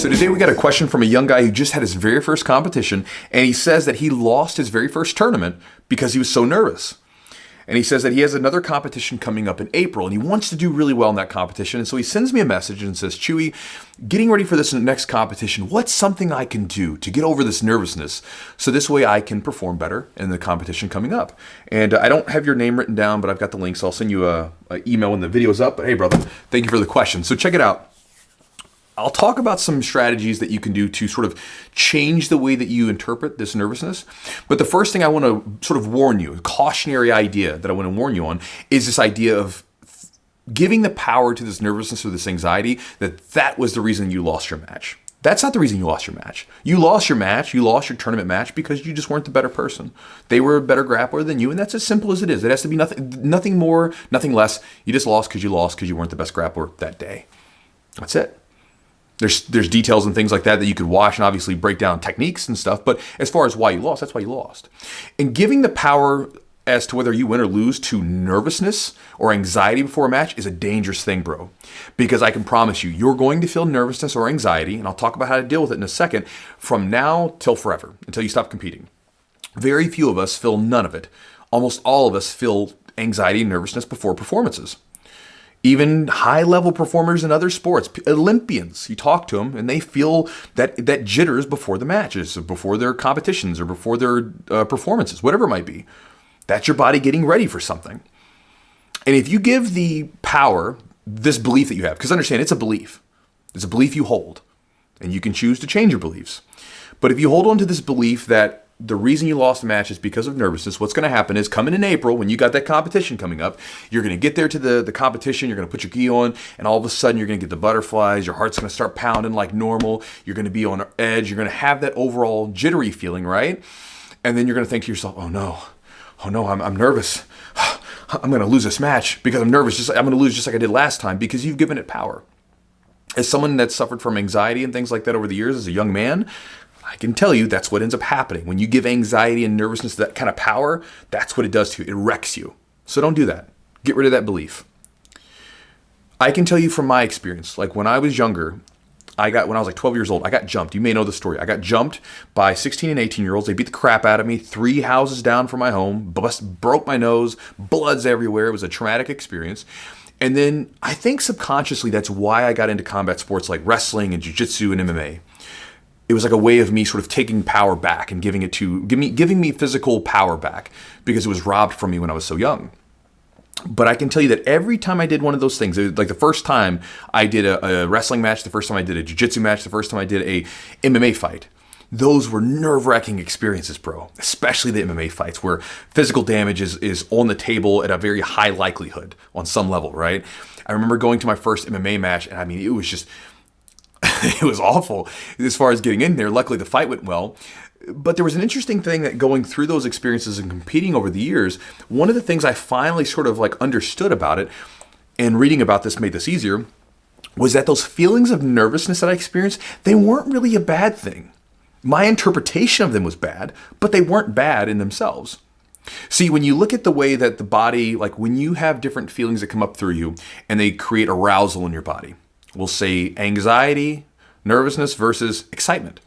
So today we got a question from a young guy who just had his very first competition, and he says that he lost his very first tournament because he was so nervous. And he says that he has another competition coming up in April, and he wants to do really well in that competition. And so he sends me a message and says, Chewy, getting ready for this next competition, what's something I can do to get over this nervousness so this way I can perform better in the competition coming up? And I don't have your name written down, but I've got the link, so I'll send you an email when the video's up. But hey, brother, thank you for the question. So check it out. I'll talk about some strategies that you can do to sort of change the way that you interpret this nervousness. But the first thing I want to sort of warn you, a cautionary idea that I want to warn you on, is this idea of giving the power to this nervousness or this anxiety that was the reason you lost your match. That's not the reason you lost your match. You lost your match, you lost your tournament match because you just weren't the better person. They were a better grappler than you, and that's as simple as it is. It has to be nothing more, nothing less. You just lost because you weren't the best grappler that day. That's it. There's details and things like that you could watch and obviously break down techniques and stuff. But as far as why you lost, that's why you lost. And giving the power as to whether you win or lose to nervousness or anxiety before a match is a dangerous thing, bro. Because I can promise you, you're going to feel nervousness or anxiety, and I'll talk about how to deal with it in a second, from now till forever, until you stop competing. Very few of us feel none of it. Almost all of us feel anxiety and nervousness before performances. Even high-level performers in other sports, Olympians, you talk to them and they feel that jitters before the matches, or before their competitions, or before their performances, whatever it might be. That's your body getting ready for something. And if you give the power, this belief that you have, because understand, it's a belief. It's a belief you hold, and you can choose to change your beliefs. But if you hold on to this belief that the reason you lost the match is because of nervousness, what's going to happen is coming in April, when you got that competition coming up, you're going to get there to the competition, you're going to put your gi on, and all of a sudden you're going to get the butterflies, your heart's going to start pounding like normal, you're going to be on edge, you're going to have that overall jittery feeling, right? And then you're going to think to yourself, oh no, I'm nervous. I'm going to lose this match because I'm nervous. I'm going to lose just like I did last time because you've given it power. As someone that's suffered from anxiety and things like that over the years as a young man, I can tell you that's what ends up happening. When you give anxiety and nervousness that kind of power, that's what it does to you. It wrecks you. So don't do that. Get rid of that belief. I can tell you from my experience, like when I was younger, when I was like 12 years old, I got jumped. You may know the story. I got jumped by 16 and 18-year-olds. They beat the crap out of me 3 houses down from my home, broke my nose, blood's everywhere. It was a traumatic experience. And then I think subconsciously that's why I got into combat sports like wrestling and jiu-jitsu and MMA. It was like a way of me sort of taking power back and giving me physical power back because it was robbed from me when I was so young. But I can tell you that every time I did one of those things, like the first time I did a wrestling match, the first time I did a jiu-jitsu match, the first time I did a MMA fight, those were nerve-wracking experiences, bro. Especially the MMA fights where physical damage is on the table at a very high likelihood on some level, right? I remember going to my first MMA match, and I mean, it was just... it was awful as far as getting in there. Luckily, the fight went well. But there was an interesting thing that going through those experiences and competing over the years, one of the things I finally sort of like understood about it, and reading about this made this easier, was that those feelings of nervousness that I experienced, they weren't really a bad thing. My interpretation of them was bad, but they weren't bad in themselves. See, when you look at the way that the body, like when you have different feelings that come up through you and they create arousal in your body, we'll say anxiety, nervousness versus excitement.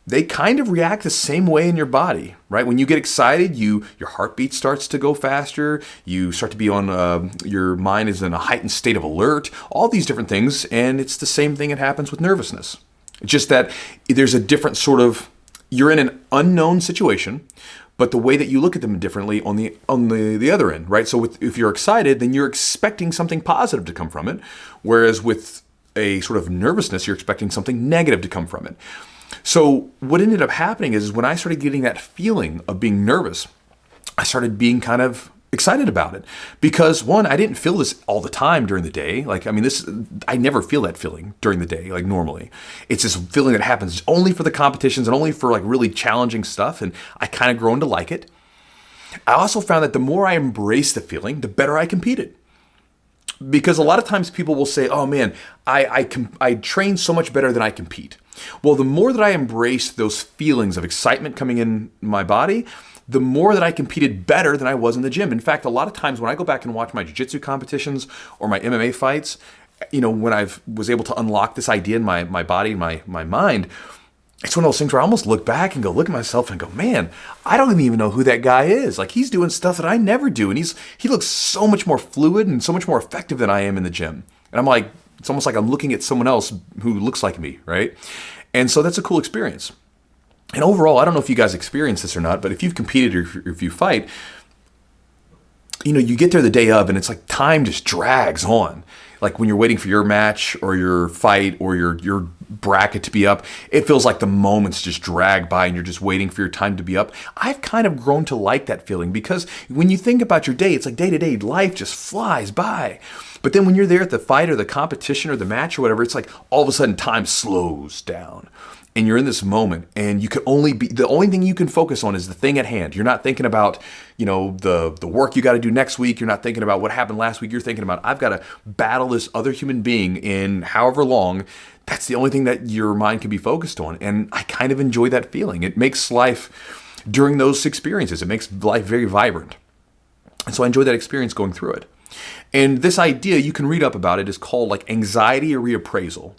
They kind of react the same way in your body, right? When you get excited, your heartbeat starts to go faster. You start to be on, your mind is in a heightened state of alert, all these different things. And it's the same thing that happens with nervousness. It's just that there's a different sort of, you're in an unknown situation, but the way that you look at them differently on the other end, right? So if you're excited, then you're expecting something positive to come from it. Whereas with a sort of nervousness, you're expecting something negative to come from it. So what ended up happening is when I started getting that feeling of being nervous, I started being kind of excited about it because one, I didn't feel this all the time during the day. Like, I mean, I never feel that feeling during the day, like normally. It's this feeling that happens only for the competitions and only for like really challenging stuff. And I kind of grown to like it. I also found that the more I embraced the feeling, the better I competed. Because a lot of times people will say, oh man, I train so much better than I compete. Well, the more that I embraced those feelings of excitement coming in my body, the more that I competed better than I was in the gym. In fact, a lot of times when I go back and watch my jiu-jitsu competitions or my MMA fights, when I was able to unlock this idea in my body, my mind, it's one of those things where I almost look back and look at myself and go, man, I don't even know who that guy is. Like, he's doing stuff that I never do. And he looks so much more fluid and so much more effective than I am in the gym. And I'm like, it's almost like I'm looking at someone else who looks like me, right? And so that's a cool experience. And overall, I don't know if you guys experience this or not, but if you've competed or if you fight, you get there the day of and it's like time just drags on. Like when you're waiting for your match or your fight or your bracket to be up, it feels like the moments just drag by and you're just waiting for your time to be up. I've kind of grown to like that feeling because when you think about your day, it's like day to day life just flies by. But then when you're there at the fight or the competition or the match or whatever, it's like all of a sudden time slows down. And you're in this moment and the only thing you can focus on is the thing at hand. You're not thinking about, the work you got to do next week. You're not thinking about what happened last week. You're thinking about, I've got to battle this other human being in however long. That's the only thing that your mind can be focused on. And I kind of enjoy that feeling. It makes life during those experiences, it makes life very vibrant. And so I enjoy that experience going through it. And this idea, you can read up about it, is called like anxiety reappraisal.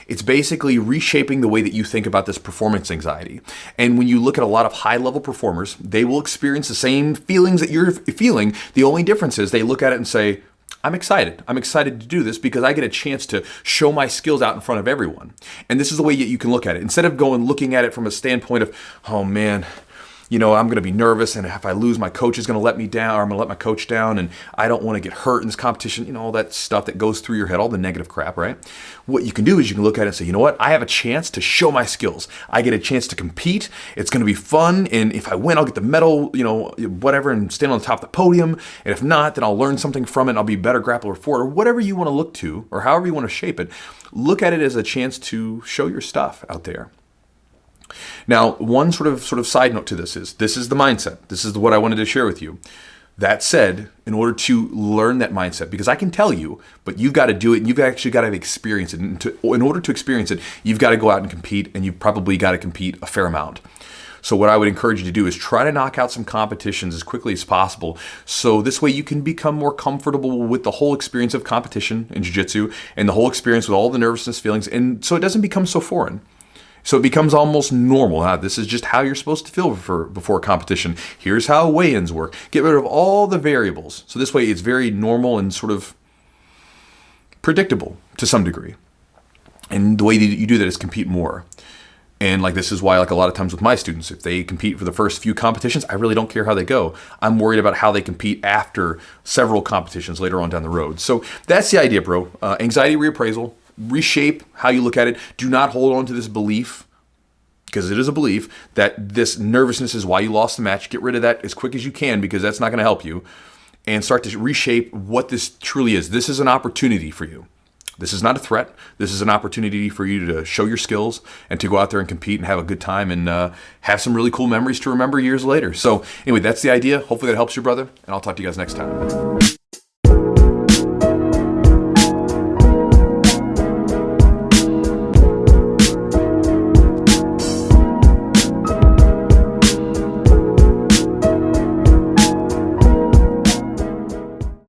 It's basically reshaping the way that you think about this performance anxiety. And when you look at a lot of high-level performers, they will experience the same feelings that you're feeling. The only difference is they look at it and say, I'm excited. I'm excited to do this because I get a chance to show my skills out in front of everyone. And this is the way you can look at it. Instead of looking at it from a standpoint of, oh man, I'm going to be nervous, and if I lose, my coach is going to let me down, or I'm going to let my coach down, and I don't want to get hurt in this competition, all that stuff that goes through your head, all the negative crap, right? What you can do is you can look at it and say, you know what? I have a chance to show my skills. I get a chance to compete. It's going to be fun, and if I win, I'll get the medal, whatever, and stand on the top of the podium, and if not, then I'll learn something from it, and I'll be a better grappler for it, or whatever you want to look to, or however you want to shape it. Look at it as a chance to show your stuff out there. Now, one sort of side note to this is the mindset. This is what I wanted to share with you. That said, in order to learn that mindset, because I can tell you, but you've got to do it, and you've actually got to experience it. And in order to experience it, you've got to go out and compete, and you've probably got to compete a fair amount. So what I would encourage you to do is try to knock out some competitions as quickly as possible. So this way you can become more comfortable with the whole experience of competition in jiu-jitsu and the whole experience with all the nervousness feelings, and so it doesn't become so foreign. So it becomes almost normal. This is just how you're supposed to feel before competition. Here's how weigh-ins work. Get rid of all the variables. So this way it's very normal and sort of predictable to some degree. And the way that you do that is compete more. And this is why a lot of times with my students, if they compete for the first few competitions, I really don't care how they go. I'm worried about how they compete after several competitions later on down the road. So that's the idea, bro. Anxiety reappraisal. Reshape how you look at it. Do not hold on to this belief, because it is a belief, that this nervousness is why you lost the match. Get rid of that as quick as you can, because that's not going to help you. And start to reshape what this truly is. This is an opportunity for you. This is not a threat. This is an opportunity for you to show your skills and to go out there and compete and have a good time and have some really cool memories to remember years later. So anyway, that's the idea. Hopefully that helps you, brother. And I'll talk to you guys next time.